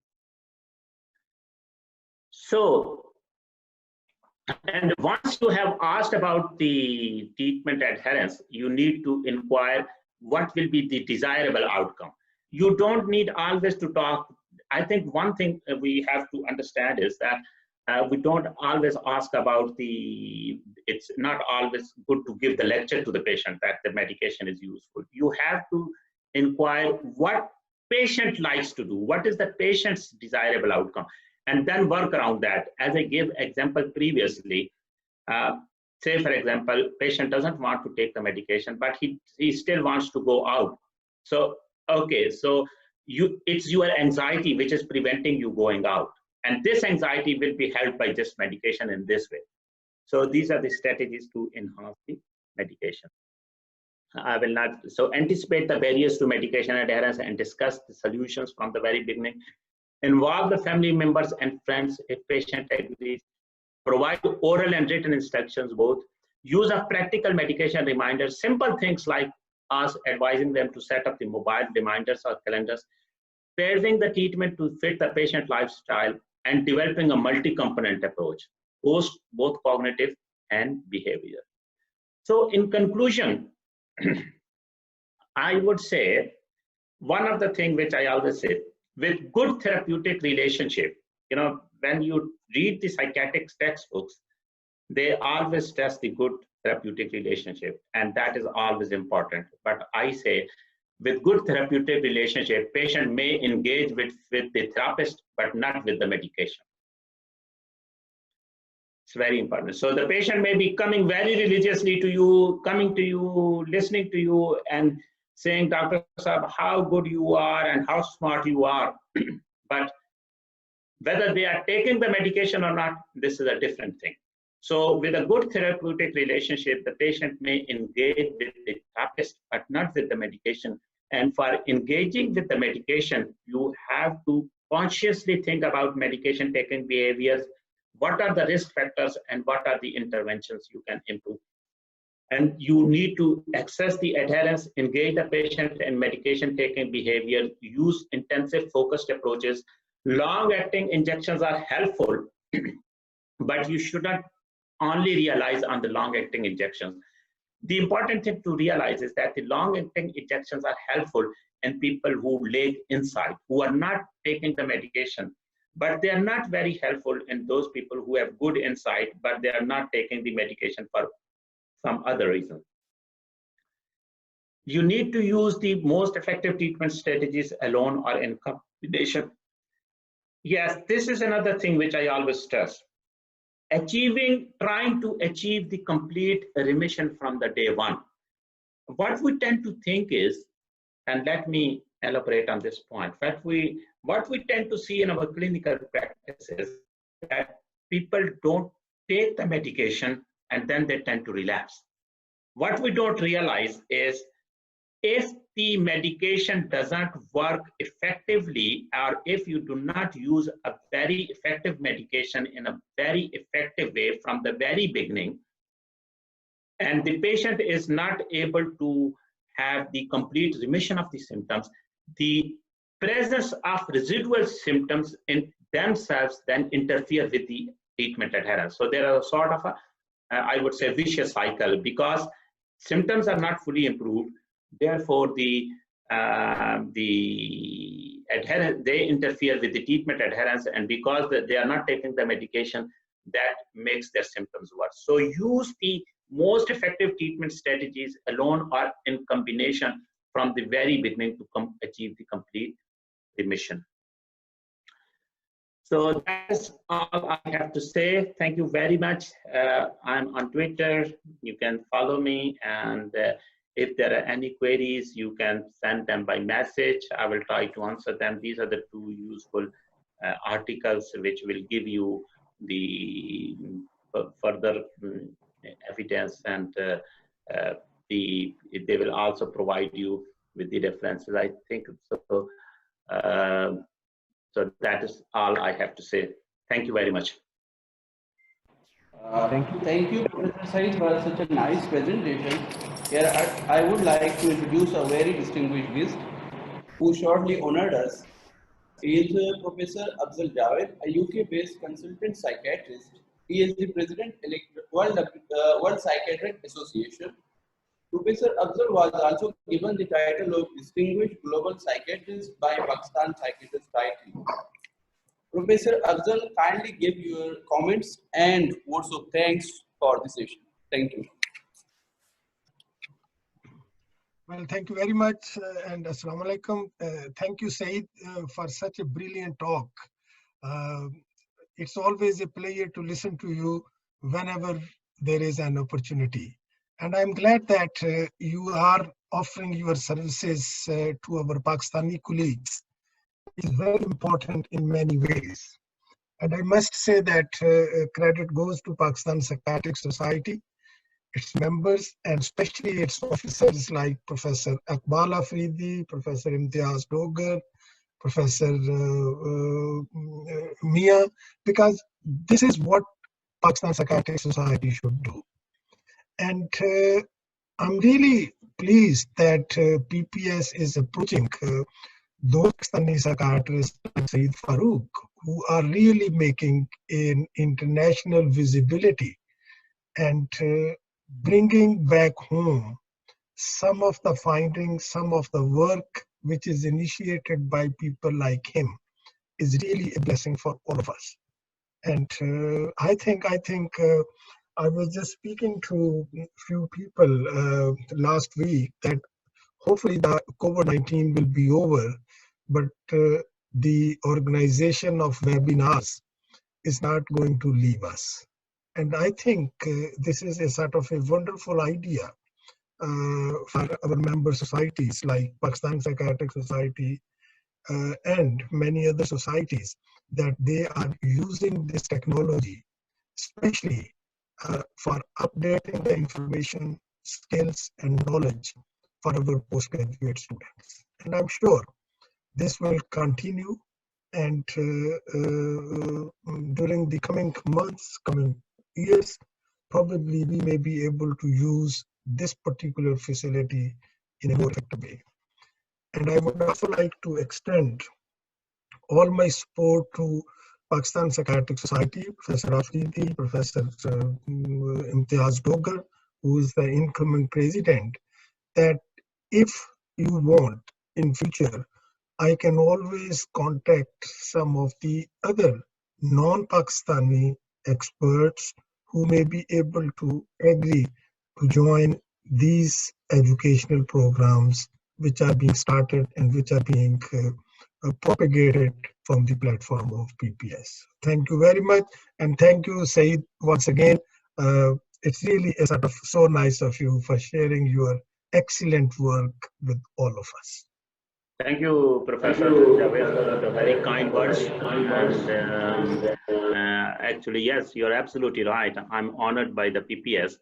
So, and once you have asked about the treatment adherence, you need to inquire what will be the desirable outcome. You don't need always to talk. I think one thing we have to understand is that we don't always ask about it's not always good to give the lecture to the patient that the medication is useful. You have to inquire what patient likes to do, what is the patient's desirable outcome, and then work around that. As I gave example previously, say for example, patient doesn't want to take the medication, but he still wants to go out. So, okay, so it's your anxiety which is preventing you going out. And this anxiety will be helped by this medication in this way. So these are the strategies to enhance the medication. I will not, so anticipate the barriers to medication adherence and discuss the solutions from the very beginning. Involve the family members and friends if patient agrees. Provide oral and written instructions both. Use of practical medication reminders, simple things like us advising them to set up the mobile reminders or calendars. Pairing the treatment to fit the patient lifestyle and developing a multi-component approach, both cognitive and behavior. So in conclusion, I would say one of the things which I always say, with good therapeutic relationship, when you read the psychiatric textbooks, they always stress the good therapeutic relationship, and that is always important. But I say With good therapeutic relationship, patient may engage with the therapist, but not with the medication. It's very important. So the patient may be coming very religiously to you, coming to you, listening to you, and saying, Dr. Saab, how good you are and how smart you are. But whether they are taking the medication or not, this is a different thing. So with a good therapeutic relationship, the patient may engage with the therapist, but not with the medication. And for engaging with the medication, you have to consciously think about medication taking behaviors. What are the risk factors and what are the interventions you can improve? And you need to assess the adherence, engage the patient in medication taking behavior, use intensive focused approaches. Long-acting injections are helpful, but you should not only realize on the long-acting injections. The important thing to realize is that the long-acting injections are helpful in people who lag inside, who are not taking the medication, but they are not very helpful in those people who have good insight, but they are not taking the medication for some other reason. You need to use the most effective treatment strategies alone or in combination. Yes, this is another thing which I always stress. Trying to achieve the complete remission from the day one. What we tend to think is, and let me elaborate on this point, what we tend to see in our clinical practice is that people don't take the medication and then they tend to relapse. What we don't realize is if the medication doesn't work effectively, or if you do not use a very effective medication in a very effective way from the very beginning, and the patient is not able to have the complete remission of the symptoms, the presence of residual symptoms in themselves then interfere with the treatment adherence. So there are a sort of a, I would say, vicious cycle, because symptoms are not fully improved. Therefore, the adherence, they interfere with the treatment adherence, and because they are not taking the medication, that makes their symptoms worse. So use the most effective treatment strategies alone or in combination from the very beginning to achieve the complete remission. So that's all I have to say. Thank you very much. I'm on Twitter. You can follow me, and if there are any queries, you can send them by message. I will try to answer them. These are the two useful articles which will give you the further evidence, and they will also provide you with the references, I think. So, so that is all I have to say. Thank you very much. Thank you, Professor Saeed, for such a nice presentation. Here, I would like to introduce a very distinguished guest who shortly honored us. He is Professor Afzal Javed, a UK-based consultant psychiatrist. He is the president-elect World Psychiatric Association. Professor Afzal was also given the title of Distinguished Global Psychiatrist by Pakistan Psychiatrist Society. Professor Afzal, kindly give your comments and words of thanks for the session. Thank you. Well, thank you very much, and Assalamu alaikum. Thank you, Saeed, for such a brilliant talk. It's always a pleasure to listen to you whenever there is an opportunity. And I'm glad that you are offering your services to our Pakistani colleagues. It's very important in many ways. And I must say that credit goes to Pakistan Psychiatric Society, its members, and especially its officers like Professor Akbal Afridi, Professor Imtiaz Dogar, Professor Mia, because this is what Pakistan Psychiatric Society should do. And I'm really pleased that PPS is approaching those Pakistani psychiatrists like Saeed Farooq, who are really making an international visibility and bringing back home some of the findings, some of the work which is initiated by people like him is really a blessing for all of us. And I think I was just speaking to a few people last week that hopefully the COVID-19 will be over, but the organization of webinars is not going to leave us. And I think this is a sort of a wonderful idea for our member societies like Pakistan Psychiatric Society and many other societies, that they are using this technology, especially for updating the information, skills, and knowledge for our postgraduate students. And I'm sure this will continue, and during the coming months, coming years, probably we may be able to use this particular facility in a more effective way. And I would also like to extend all my support to Pakistan Psychiatric Society, Professor Afridi, Professor Imtiaz Dogar, who is the incoming president, that if you want in future, I can always contact some of the other non-Pakistani experts who may be able to agree to join these educational programs which are being started and which are being propagated from the platform of PPS. Thank you very much, and thank you, Saeed, once again. It's really a sort of so nice of you for sharing your excellent work with all of us. Thank you, Professor Javed, for the very kind words. And actually, yes, you're absolutely right. I'm honored by the PPS,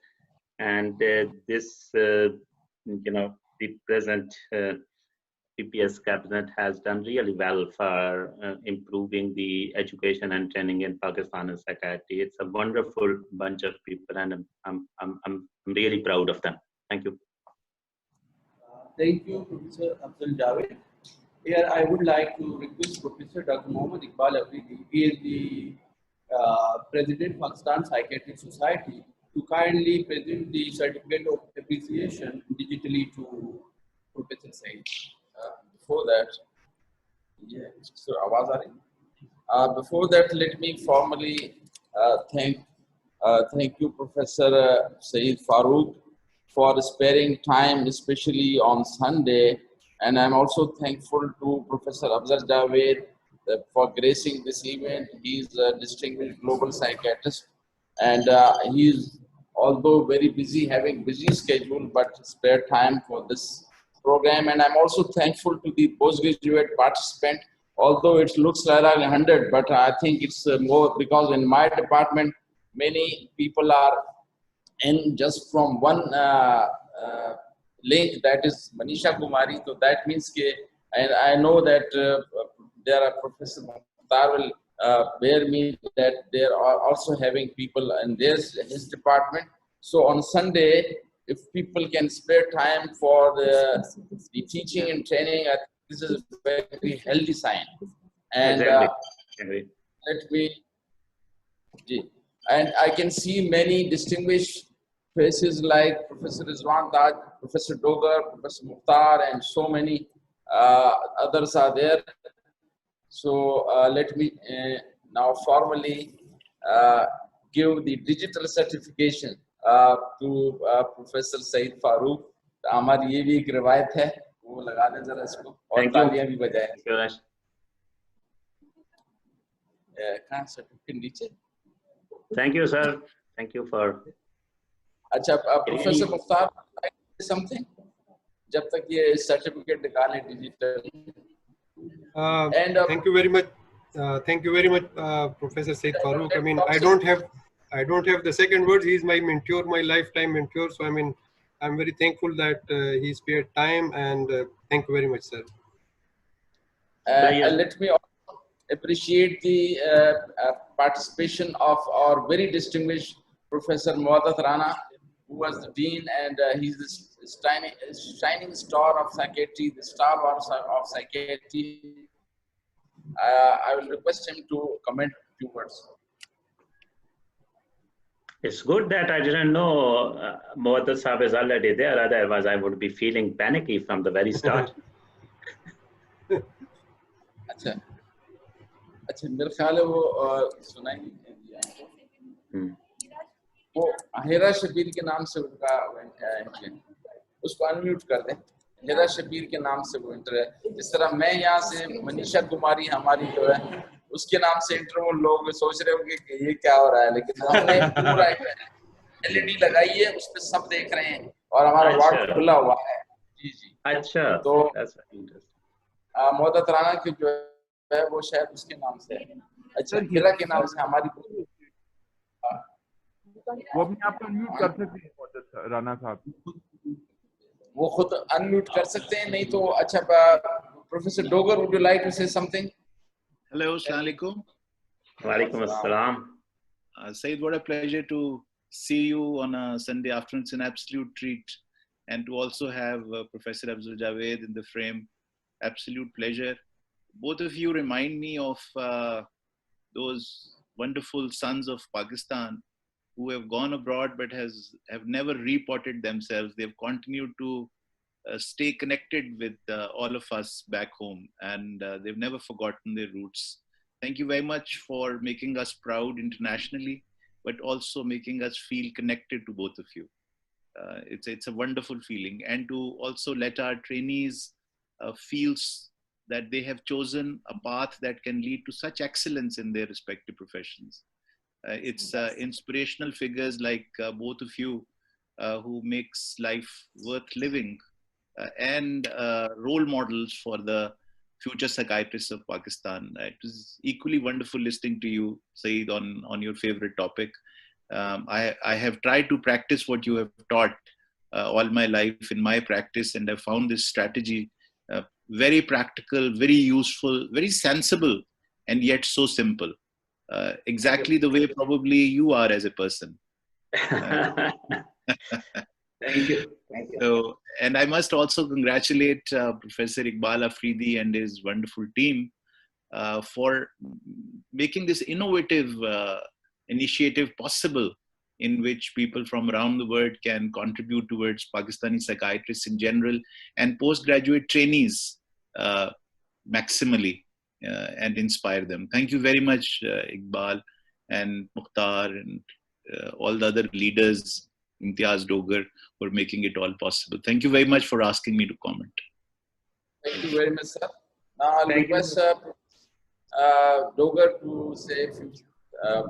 and this, the present PPS cabinet has done really well for improving the education and training in Pakistan and psychiatry. It's a wonderful bunch of people, and I'm really proud of them. Thank you. Thank you, Professor Abdul Javed. Here, I would like to request Professor Dr. Mohammad Iqbal Afridi. He is the President of Pakistan Psychiatric Society, to kindly present the certificate of appreciation digitally to Professor Saeed. Before that, so before that, let me formally thank you, Professor Saeed Farooq, for sparing time, especially on Sunday. And I'm also thankful to Professor Afzal Javed for gracing this event. He's a distinguished global psychiatrist, and he's, although very busy, having busy schedule, but spare time for this program. And I'm also thankful to the postgraduate participant, although it looks like 100, but I think it's more, because in my department, many people are in just from one link, that is Manisha Kumari. So that means and I know that there are Professor Mukhtar will bear me that they are also having people in his department. So on Sunday, if people can spare time for the teaching and training, I think this is a very healthy sign. And exactly. Let me, and I can see many distinguished faces like Professor Rizwan Daj, Professor Dogar, Professor Mukhtar, and so many others are there. So let me now formally give the digital certification to Professor Saeed Farooq. हमारी ये भी एक रिवायत है, वो लगा दें जरा इसको और तालियां भी बजाएं। कहाँ सर्टिफिकेट नीचे? Thank you, sir. Thank you for. अच्छा, Professor Mukhtar, something? जब तक ये सर्टिफिकेट निकालें digital. And thank you very much. Thank you very much, Professor Saeed Farooq. I mean, I don't have the second words. He's my mentor, my lifetime mentor. So I mean, I'm very thankful that he spared time, and thank you very much, sir. Let me also appreciate the participation of our very distinguished Professor Muaddat Rana, who was the dean, and he's the shining star of psychiatry, the star of psychiatry. I will request him to comment a few words. It's good that I didn't know Muaddat Sahab is already there. Otherwise, I would be feeling panicky from the very start. अच्छा, मेरे ख्याल है वो सुनाई वो हिरा शबीर के नाम से उनका उसको अनम्यूट कर दें. हिरा शबीर के नाम से वो इंटर है। इस तरह मैं यहाँ से मनीषा कुमारी हमारी जो है उसके नाम से इंटर, वो लोग सोच रहे होंगे कि ये क्या हो रहा है, लेकिन हमने पूरा एलईडी लगाई है, उस पर सब देख रहे हैं और हमारा वार्ड खुला हुआ है। जी जी। अच्छा, तो मोहतरम राना की जो है वो शायद उसके नाम से है। अच्छा, हिरा के नाम से हमारी वो अपने आप को म्यूट कर सकते हैं मोहतरम राना साहब, वो खुद अनम्यूट कर सकते हैं, नहीं तो अच्छा professor Dogar, would you like to say something? Hello, Assalamu alaikum. Walaikum assalam. Saeed, what a pleasure to see you on a Sunday afternoon. It's an absolute treat. And to also have Professor Abdul Javed in the frame, absolute pleasure. Both of you remind me of those wonderful sons of Pakistan who have gone abroad but have never reported themselves. They've continued to stay connected with all of us back home, and they've never forgotten their roots. Thank you very much for making us proud internationally, but also making us feel connected to both of you. It's a wonderful feeling, and to also let our trainees feel that they have chosen a path that can lead to such excellence in their respective professions. It's inspirational figures like both of you who makes life worth living, and role models for the future psychiatrists of Pakistan. It was equally wonderful listening to you, Saeed, on your favorite topic. I have tried to practice what you have taught all my life in my practice, and I found this strategy very practical, very useful, very sensible, and yet so simple. Exactly the way probably you are as a person. Thank you. Thank you. So, and I must also congratulate Professor Iqbal Afridi and his wonderful team for making this innovative initiative possible, in which people from around the world can contribute towards Pakistani psychiatrists in general and postgraduate trainees maximally, and inspire them. Thank you very much, Iqbal and Mukhtar and all the other leaders, Imtiaz Dogar, for making it all possible. Thank you very much for asking me to comment. Thank you very much, sir. Now I'll request Dogar to say a few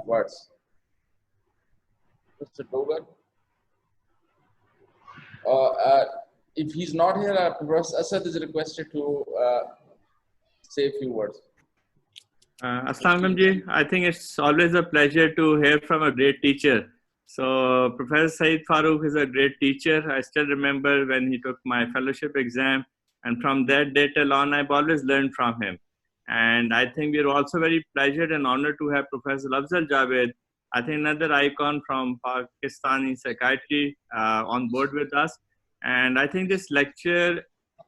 words. Mr. Dogar. If he's not here, Professor Asad is requested to say a few words. Assalamu alaikum. I think it's always a pleasure to hear from a great teacher. So Professor Saeed Farooq is a great teacher. I still remember when he took my fellowship exam, and from that day till on, I've always learned from him. And I think we're also very pleasured and honored to have Professor Abdul Javed, I think another icon from Pakistani psychiatry, on board with us. And I think this lecture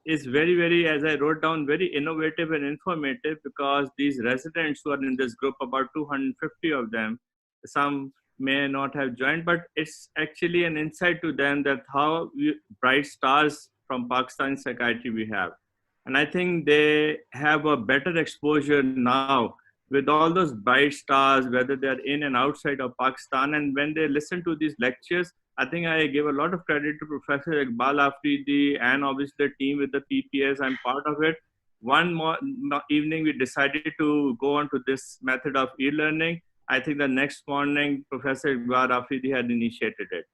is very, very, as I wrote down, very innovative and informative, because these residents who are in this group, about 250 of them, some may not have joined, but it's actually an insight to them that how bright stars from Pakistani psychiatry we have. And I think they have a better exposure now with all those bright stars, whether they're in and outside of Pakistan. And when they listen to these lectures, I think I give a lot of credit to Professor Iqbal Afridi and obviously the team with the PPS. I'm part of it. One more evening, we decided to go on to this method of e-learning. I think the next morning, Professor Iqbal Afridi had initiated it.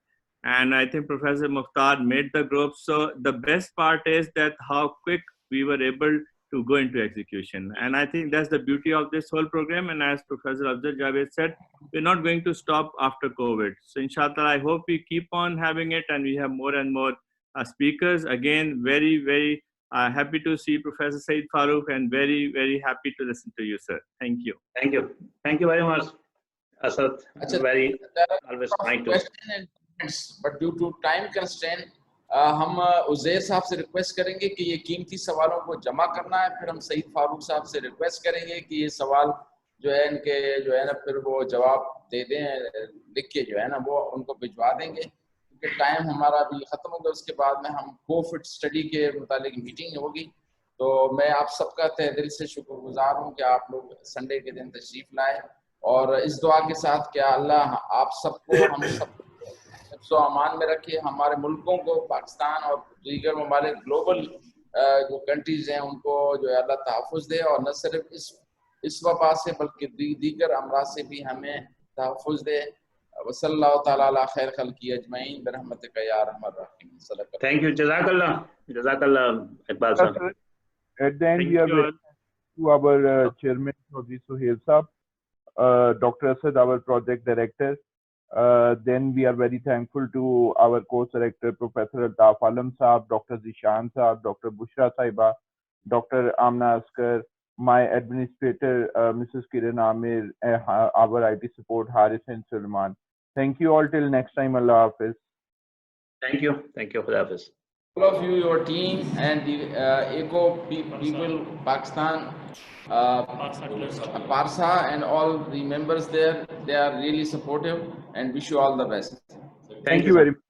And I think Professor Mukhtar made the group. So the best part is that how quick we were able to go into execution. And I think that's the beauty of this whole program. And as Professor Abdul Javed said, we're not going to stop after COVID. So inshallah, I hope we keep on having it and we have more and more speakers. Again, very, very happy to see Professor Saeed Farooq, and very, very happy to listen to you, sir. Thank you. Thank you. Thank you very much, Asad. Very always trying to. But due to time constraint, हम उज़ैर साहब से request करेंगे कि ये कीमती सवालों को जमा करना है। फिर हम सईद फारूक साहब से रिक्वेस्ट करेंगे कि ये सवाल जो है इनके जो है ना फिर वो जवाब दे दें, लिख के जो है ना वो उनको भिजवा देंगे, क्योंकि टाइम हमारा अभी ख़त्म होगा। उसके बाद में हम कोविड स्टडी के मुतालिक मीटिंग होगी। तो मैं आप सबका तहे दिल से शुक्रगुजार हूँ कि आप लोग संडे के दिन तशरीफ़ लाए, और इस दुआ के साथ क्या अल्लाह आप सबको हम सब हिफ्ज़ो अमान में रखे, हमारे मुल्कों को, पाकिस्तान और दीगर ममालिक ग्लोबल जो कंट्रीज हैं उनको जो है अल्लाह तहफ़्फ़ुज़ दे, और न सिर्फ इस वबा से बल्कि दीगर अमराज से भी हमें तहफ़्फ़ुज़ दे। वसल्लल्लाहु तआला अला खैर खल्क़ी अजमईन बिरहमतिका या अरहमर राहिमीन। Thank you. Jazakallah, Iqbal sir. At the end, Thank we are you very all. to our chairman, Chaudhry Suhail Saab, Dr. Asad, our project director. Then we are very thankful to our course director, Professor Altaf Alam Saab, Dr. Zishan Saab, Dr. Bushra Saiba, Dr. Amna Askar, my administrator, Mrs. Kiran Amir, our IT support, Haris and Sulman. Thank you all till next time. Allah Hafiz. Thank you. Khuda Hafiz. All of you, your team, and the ECO people, Pakistan, Parsa, and all the members there, they are really supportive, and wish you all the best. Thank you very much.